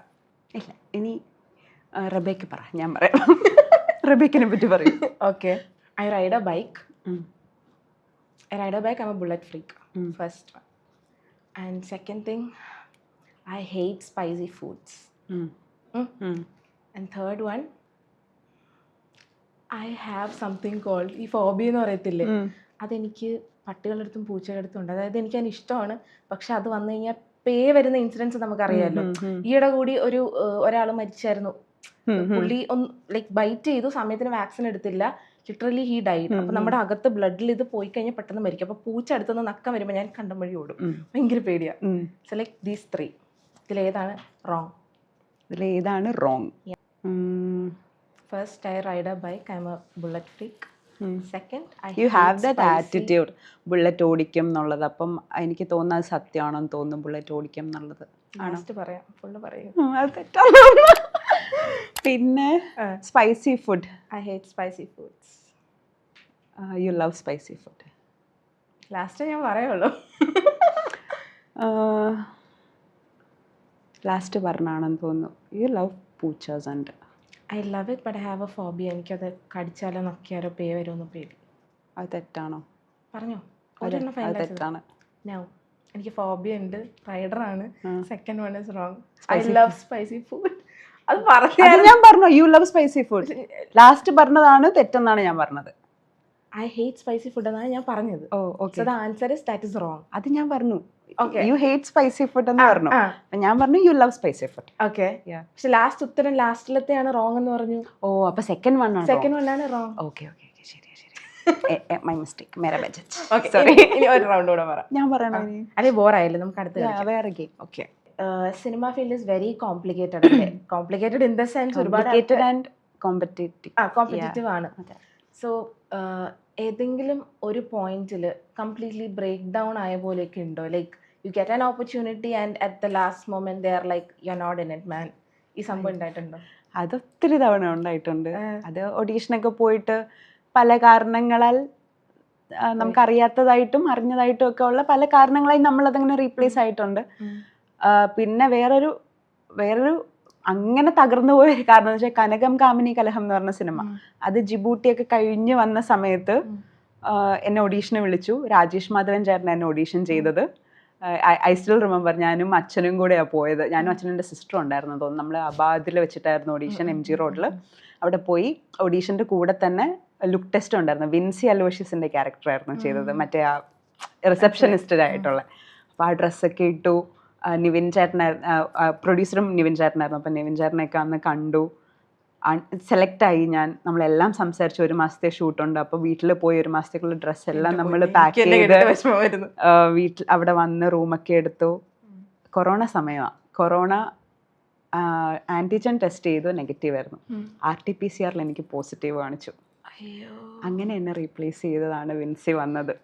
ഇല്ല, ഇനി റബേക്ക് പറ, ഞാൻ പറയാം. റബേക്കിനെ പറ്റി പറയും. Okay, I ride a bike. I'm a bullet freak. First one. And second thing, I hate spicy foods. And third one, I have something called ഈ ഫോബി എന്ന് പറയത്തില്ലേ, അതെനിക്ക് പട്ടികളുടെ അടുത്തും പൂച്ചകളുടെ അടുത്തും ഉണ്ട്. അതായത് എനിക്ക് അതിന് ഇഷ്ടമാണ്, പക്ഷെ അത് വന്നു കഴിഞ്ഞാൽ വരുന്ന ഇൻസിഡൻസ് നമുക്കറിയാമല്ലോ. ഈയിടെ കൂടി ഒരാൾ മരിച്ചായിരുന്നു പുള്ളി ഒന്ന് ലൈക്ക് ബൈറ്റ് ചെയ്തു, സമയത്തിന് വാക്സിൻ എടുത്തില്ല, ലിറ്ററലി ഹി ഡൈഡ്. അപ്പൊ നമ്മുടെ അകത്ത് ബ്ലഡിൽ ഇത് പോയി കഴിഞ്ഞാൽ പെട്ടെന്ന് മരിക്കും. അപ്പൊ പൂച്ച അടുത്തുനിന്ന് നക്കം വരുമ്പോൾ ഞാൻ കണ്ടം വഴി ഓടും, ഭയങ്കര പേടിയാ. സോ ലൈക്ക് ദീസ് 3 ഇതിലേതാണ് റോങ്? ഇതിലേതാണ് wrong? First, I ride a bike, I M a Bullet freak. Second, you have that attitude, Bullet ഓടിക്കും എന്നുള്ളത്. അപ്പം എനിക്ക് തോന്നുന്നത് സത്യമാണെന്ന് തോന്നുന്നു, ബുള്ളറ്റ് ഓടിക്കും എന്നുള്ളത്. ലാസ്റ്റ് പറയാം, ഫുള്ള് പറയും. അത് തെറ്റാണ്. പിന്നെ spicy food. I hate spicy foods. You love spicy food. Last ഞാൻ പറയുള്ളൂ. ലാസ്റ്റ് പറഞ്ഞാണെന്ന് തോന്നുന്നു. യു ലവ് പൂച്ചേഴ്സ് and I love it but I have a phobia. എനിക്കത് കടിച്ചാലോ നക്കിയാലോ പേ വരുമെന്ന് പേടി. അത് തെറ്റാണോ? പറഞ്ഞോ. അത് തെറ്റാണ്. നോ, എനിക്ക് ഫോബിയ ഉണ്ട്, റൈഡറാണ്. Second one is wrong. I love spicy food. അത് ഞാൻ പറഞ്ഞു you love spicy food. Last പറഞ്ഞതാണ് തെറ്റെന്നാണ് ഞാൻ പറഞ്ഞത്. ഐ ഹേറ്റ് സ്പൈസി ഫുഡ് എന്നാണ് ഞാൻ പറഞ്ഞത്. So the answer is that is wrong. അത് ഞാൻ പറഞ്ഞു. യു ഹേറ്റ് സ്പൈസി ഫുഡ് എന്ന് പറഞ്ഞു. ഞാൻ പറഞ്ഞു you love spicy food. Okay, പക്ഷെ ലാസ്റ്റ് ഉത്തരം ലാസ്റ്റിലത്തെയാണ് റോങ് എന്ന് പറഞ്ഞു. അപ്പൊ സെക്കൻഡ് വൺ ആണ് റോങ്. ഓക്കെ, ശരി. My mistake, Mera budget. Sorry, ഇനി ഒരു റൗണ്ട് കൂടെ പറ. ഞാൻ പറയണോ? അല്ലെ ബോർ ആയില്ലേ, നമുക്ക് അടുത്ത വേറെ game. Okay. Cinema field is very complicated അല്ലേ? കോംപ്ലിക്കേറ്റഡ് ഇൻ ദ സെൻസ് ഒരുപാട് ആൻഡ് കോമ്പറ്റീറ്റീവ് ആണ്. സോ ഏതെങ്കിലും ഒരു പോയിന്റിൽ കംപ്ലീറ്റ്ലി ബ്രേക്ക് ഡൗൺ ആയ പോലെയൊക്കെ ഉണ്ടോ? Like you get an opportunity and at the last moment they are like you are not in it man. ഈ സംഭവം ഉണ്ടായിട്ടുണ്ടോ? അത് ഒത്തിരി തവണ ഉണ്ടായിട്ടുണ്ട്. അത് ഓഡീഷനൊക്കെ പോയിട്ട് പല കാരണങ്ങളാൽ നമുക്കറിയാത്തതായിട്ടും അറിഞ്ഞതായിട്ടും ഒക്കെ ഉള്ള പല കാരണങ്ങളായി നമ്മളതങ്ങനെ റീപ്ലേസ് ആയിട്ടുണ്ട്. പിന്നെ വേറൊരു അങ്ങനെ തകർന്നു പോയ കാരണം എന്ന് വെച്ചാൽ കനകം കാമിനി കലഹം എന്ന് പറഞ്ഞ സിനിമ. അത് ജിബൂട്ടിയൊക്കെ കഴിഞ്ഞ് വന്ന സമയത്ത് എന്നെ ഓഡീഷന് വിളിച്ചു. രാജേഷ് മാധവൻ ചേട്ടൻ എന്നെ ഓഡീഷൻ ചെയ്തത്. I still remember. ഞാനും അച്ഛനും കൂടെയാണ് പോയത്. ഞാനും അച്ഛനും എൻ്റെ സിസ്റ്ററും ഉണ്ടായിരുന്നു തോന്നുന്നു. നമ്മൾ അബാദിൽ വെച്ചിട്ടായിരുന്നു ഓഡീഷൻ, MG റോഡിൽ. അവിടെ പോയി ഓഡീഷൻ്റെ കൂടെ തന്നെ ലുക്ക് ടെസ്റ്റ് ഉണ്ടായിരുന്നു. വിൻസി അലോഷ്യസിൻ്റെ ക്യാരക്ടറായിരുന്നു ചെയ്തത്, മറ്റേ ആ റിസപ്ഷനിസ്റ്റായിട്ടുള്ള. അപ്പോൾ ആ ഡ്രസ്സൊക്കെ ഇട്ടു. നിവിൻ ചേട്ടനായിരുന്നു പ്രൊഡ്യൂസറും, നിവിൻ ചേട്ടനായിരുന്നു. അപ്പം നിവിൻ ചേട്ടനെയൊക്കെ അന്ന് കണ്ടു. സെലക്റ്റായി ഞാൻ. നമ്മളെല്ലാം സംസാരിച്ചു. 1 മാസത്തെ ഷൂട്ടുണ്ട്. അപ്പോൾ വീട്ടിൽ പോയി 1 മാസത്തേക്കുള്ള ഡ്രസ്സെല്ലാം നമ്മൾ പാക്ക് ചെയ്ത് വീട്ടിൽ അവിടെ വന്ന് റൂമൊക്കെ എടുത്തു. കൊറോണ സമയമാണ്. കൊറോണ ആൻറ്റിജൻ ടെസ്റ്റ് ചെയ്തു, നെഗറ്റീവ് ആയിരുന്നു. RT-PCR എനിക്ക് പോസിറ്റീവ് കാണിച്ചു. അങ്ങനെ എന്നെ റീപ്ലേസ് ചെയ്തതാണ് വിൻസി വന്നത്.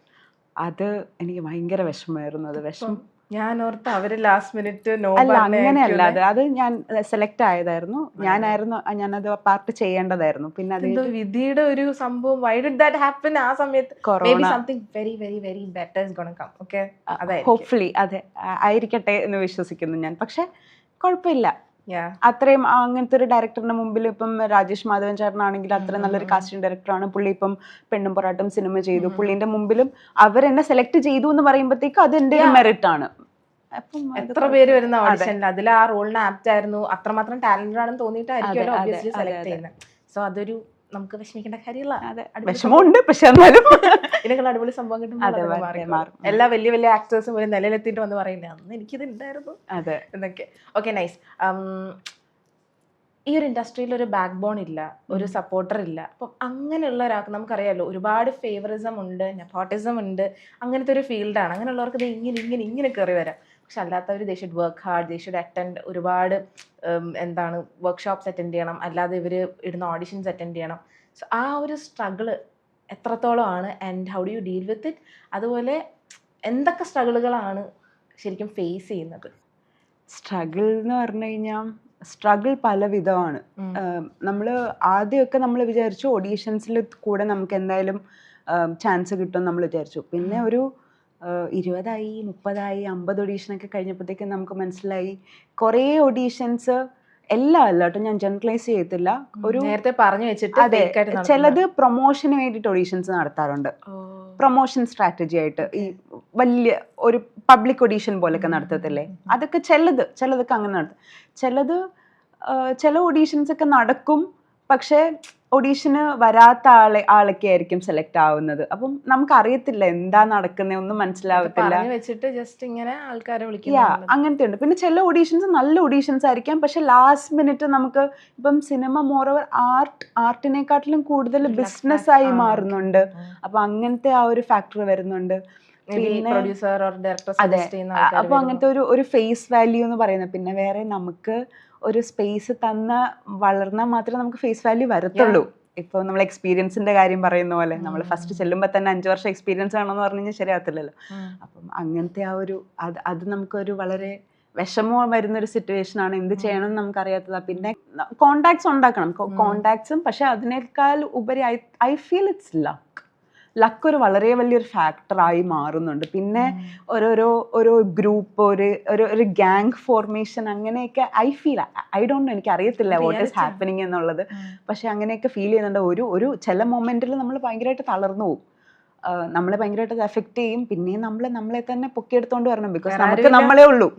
അത് എനിക്ക് ഭയങ്കര വിഷമമായിരുന്നു. അത് വിഷമം ഞാൻ ഓർത്ത് അവര് ലാസ്റ്റ് മിനിറ്റ് അല്ല, അങ്ങനെയല്ല. അത് ഞാൻ സെലക്ട് ആയതായിരുന്നു. ഞാനത് പാർട്ട് ചെയ്യേണ്ടതായിരുന്നു. പിന്നെ അത് വിധിയുടെ ഒരു സംഭവം. Why did that happen? ആ സമയത്ത് something very very very better is gonna come. Okay, hopefully അതെ ആയിരിക്കട്ടെ എന്ന് വിശ്വസിക്കുന്നു ഞാൻ. പക്ഷെ കുഴപ്പമില്ല. അത്രയും അങ്ങനത്തെ ഒരു ഡയറക്ടറിന്റെ മുമ്പിൽ ഇപ്പം രാജേഷ് മാധവൻ ചേട്ടനാണെങ്കിൽ അത്രയും നല്ലൊരു കാസ്റ്റിംഗ് ഡയറക്ടറാണ്. പുള്ളി ഇപ്പം പെണ്ണും പൊറാട്ടും സിനിമ ചെയ്തു. പുള്ളിന്റെ മുമ്പിലും അവരെന്നെ സെലക്ട് ചെയ്തു എന്ന് പറയുമ്പോഴത്തേക്കും അത് എന്റെ മെറിറ്റ് ആണ്. എത്ര പേര് വരുന്ന ഓഡിഷനിൽ അതിൽ ആ റോളിന് ആപ്റ്റ് ആയിരുന്നു, അത്രമാത്രം ടാലന്റഡ് ആണെന്ന് തോന്നിയിട്ടായിരിക്കും ഒബ്വിയസ്ലി സെലക്ട് ചെയ്യുന്നത്. സോ അതൊരു നമുക്ക് വിഷമിക്കേണ്ട കാര്യമില്ല. വിഷമമുണ്ട്, പക്ഷെ എന്നാലും ഇതിനൊക്കെ അടിപൊളി സംഭവം കിട്ടുമ്പോൾ എല്ലാ വലിയ വലിയ ആക്ടേഴ്സും ഒരു നിലയിലെത്തിയിട്ട് വന്ന് പറയുന്നത് അന്ന് എനിക്കിത് ഉണ്ടായിരുന്നു എന്നൊക്കെ. Okay, nice. ഈ ഒരു ഇൻഡസ്ട്രിയിൽ ഒരു ബാക്ക് ബോൺ ഇല്ല, ഒരു സപ്പോർട്ടർ ഇല്ല. അപ്പം അങ്ങനെയുള്ള ഒരാൾക്ക് നമുക്കറിയാമല്ലോ ഒരുപാട് ഫേവറിസം ഉണ്ട്, നെപ്പോട്ടിസം ഉണ്ട്, അങ്ങനത്തെ ഒരു ഫീൽഡാണ്. അങ്ങനെയുള്ളവർക്ക് ഇത് ഇങ്ങനെ കയറി വരാം. പക്ഷെ അല്ലാത്തവർ they should work hard, they should attend ഒരുപാട് വർക്ക്ഷോപ്സ് അറ്റൻഡ് ചെയ്യണം, അല്ലാതെ ഇവർ ഇടുന്ന ഓഡിഷൻസ് അറ്റൻഡ് ചെയ്യണം. സോ ആ ഒരു സ്ട്രഗിൾ എത്രത്തോളമാണ് and how do you deal with it? അതുപോലെ എന്തൊക്കെ സ്ട്രഗിളുകളാണ് ശരിക്കും ഫേസ് ചെയ്യുന്നത്? സ്ട്രഗിൾ എന്ന് പറഞ്ഞു കഴിഞ്ഞാൽ സ്ട്രഗിൾ പല വിധമാണ്. നമ്മൾ ആദ്യമൊക്കെ നമ്മൾ വിചാരിച്ചു ഓഡീഷൻസിൽ കൂടെ നമുക്ക് എന്തായാലും ചാൻസ് കിട്ടും നമ്മൾ വിചാരിച്ചു. പിന്നെ ഒരു 20 30 50 ഓഡീഷനൊക്കെ കഴിഞ്ഞപ്പോഴത്തേക്കും നമുക്ക് മനസ്സിലായി കുറേ ഓഡീഷൻസ് എല്ലാം അല്ല കേട്ടോ, ഞാൻ ജനറലൈസ് ചെയ്യത്തില്ല. ഒരു നേരത്തെ പറഞ്ഞു വെച്ചിട്ട് അതെ, ചിലത് പ്രൊമോഷന് വേണ്ടിയിട്ട് ഓഡീഷൻസ് നടത്താറുണ്ട്. പ്രൊമോഷൻ സ്ട്രാറ്റജി ആയിട്ട് ഈ വലിയ ഒരു പബ്ലിക് ഓഡീഷൻ പോലെയൊക്കെ നടത്തത്തില്ലേ, അതൊക്കെ ചിലതൊക്കെ അങ്ങനെ നടത്തും. ചില ഓഡീഷൻസ് ഒക്കെ നടക്കും, പക്ഷേ ഓഡീഷന് വരാത്ത ആളൊക്കെ ആയിരിക്കും സെലക്ട് ആവുന്നത്. അപ്പം നമുക്ക് അറിയത്തില്ല എന്താ നടക്കുന്നത്, ഒന്നും മനസ്സിലാവത്തില്ല. പറഞ്ഞു വെച്ചിട്ട് ജസ്റ്റ് ഇങ്ങനെ ആൾക്കാരെ യാ വിളിക്കുന്നു. അങ്ങനത്തെ ഉണ്ട്. പിന്നെ ചില ഓഡീഷൻസ് നല്ല ഓഡീഷൻസ് ആയിരിക്കാം, പക്ഷെ ലാസ്റ്റ് മിനിറ്റ് നമുക്ക് ഇപ്പം സിനിമ മോറോവർ ആർട്ടിനെക്കാട്ടിലും കൂടുതൽ ബിസിനസ് ആയി മാറുന്നുണ്ട്. അപ്പൊ അങ്ങനത്തെ ആ ഒരു ഫാക്ടർ വരുന്നുണ്ട്. പിന്നെ പ്രൊഡ്യൂസർ ഓർ ഡയറക്ടർ അതെ, സജസ്റ്റ് ചെയ്യുന്ന ആൾക്കാര് അപ്പൊ അങ്ങനത്തെ ഒരു ഫേസ് വാല്യൂ എന്ന് പറയുന്നത്. പിന്നെ വേറെ നമുക്ക് ഒരു സ്പേസ് തന്ന വളർന്നാൽ മാത്രമേ നമുക്ക് ഫേസ് വാല്യൂ വരത്തുള്ളൂ. ഇപ്പൊ നമ്മൾ എക്സ്പീരിയൻസിന്റെ കാര്യം പറയുന്ന പോലെ നമ്മൾ ഫസ്റ്റ് ചെല്ലുമ്പോൾ തന്നെ 5 വർഷം എക്സ്പീരിയൻസ് ആണെന്ന് പറഞ്ഞു കഴിഞ്ഞാൽ ശരിയാകത്തില്ലല്ലോ. അപ്പം അങ്ങനത്തെ ആ ഒരു അത് നമുക്കൊരു വളരെ വിഷമം വരുന്നൊരു സിറ്റുവേഷൻ ആണ്. എന്ത് ചെയ്യണം എന്ന് നമുക്ക് അറിയാത്തതാ. പിന്നെ കോണ്ടാക്ട്സ് ഉണ്ടാക്കണം, കോണ്ടാക്ട്സും. പക്ഷെ അതിനേക്കാൾ ഉപരി ഐ ഫീൽ ഇറ്റ്സ് ലക്ക് ഒരു വളരെ വലിയൊരു ഫാക്ടറായി മാറുന്നുണ്ട്. പിന്നെ ഓരോ ഗ്രൂപ്പ്, ഒരു ഗ്യാങ് ഫോർമേഷൻ, അങ്ങനെയൊക്കെ ഐ ഡോണ്ട് നോ, എനിക്ക് അറിയത്തില്ല വാട്ട് ഈസ് ഹാപ്പനിങ് എന്നുള്ളത്. പക്ഷെ അങ്ങനെയൊക്കെ ഫീൽ ചെയ്യുന്നുണ്ട്. ഒരു ചില മൊമെന്റിൽ നമ്മൾ ഭയങ്കരമായിട്ട് തളർന്നു പോകും, നമ്മളെ ഭയങ്കരമായിട്ട് എഫക്ട് ചെയ്യും. പിന്നെയും നമ്മളെ തന്നെ പൊക്കിയെടുത്തോണ്ട് വരണം, ബിക്കോസ് നമുക്ക് നമ്മളേ ഉള്ളൂ.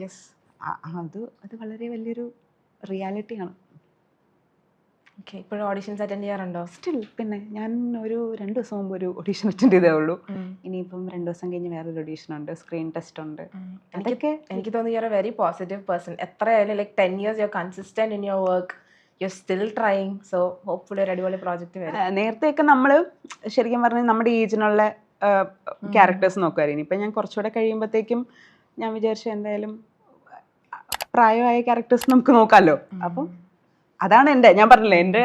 അത് വളരെ വലിയൊരു റിയാലിറ്റിയാണ്. ഇപ്പോഴും ഓഡിഷൻസ് അറ്റൻഡ് ചെയ്യാറുണ്ടോ? സ്റ്റിൽ പിന്നെ ഞാൻ ഒരു 2 ദിവസം മുമ്പ് ഒരു ഓഡീഷൻ അറ്റൻഡ് ചെയ്തേ ഉള്ളൂ. ഇനിയിപ്പം 2 ദിവസം കഴിഞ്ഞ് വേറൊരു ഓഡീഷൻ ഉണ്ട്, സ്ക്രീൻ ടെസ്റ്റ് ഉണ്ട്. അതൊക്കെ എനിക്ക് തോന്നി you are a very positive person. എത്രയായാലും like 10 years you are consistent in your work, you are still trying. So hopefully ഒരു അടിപൊളി പ്രോജക്റ്റ് വരും. നേരത്തെയൊക്കെ നമ്മൾ ശരിക്കും പറഞ്ഞാൽ നമ്മുടെ ഏജിനുള്ള ക്യാരക്ടേഴ്സ് നോക്കുമായിരുന്നു. ഇപ്പം ഞാൻ കുറച്ചുകൂടെ കഴിയുമ്പോഴത്തേക്കും ഞാൻ വിചാരിച്ചു എന്തായാലും പ്രായമായ ക്യാരക്ടേഴ്സ് നമുക്ക് നോക്കാമല്ലോ. അപ്പം അതാണ് ഞാൻ പറഞ്ഞില്ലേ, എൻ്റെ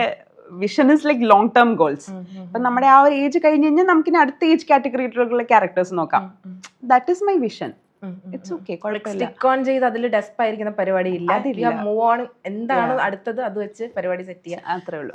vision is like long term goals. അപ്പം നമ്മുടെ ആ ഒരു ഏജ് കഴിഞ്ഞ് കഴിഞ്ഞാൽ നമുക്കിനി അടുത്ത ഏജ് കാറ്റഗറിയിലുള്ള ക്യാരക്ടേഴ്സ് നോക്കാം. That is my vision. It's okay, കുഴപ്പമില്ല. സ്റ്റിക്ക് ഓൺ ചെയ്ത് അതിൽ ഡെസ്പ് ആയിരിക്കുന്ന പരിപാടി ഇല്ല. മൂവ് ഓൺ, എന്താണ് അടുത്തത് അത് വെച്ച് പരിപാടി സെറ്റ് ചെയ്യാം, അത്രേ ഉള്ളൂ.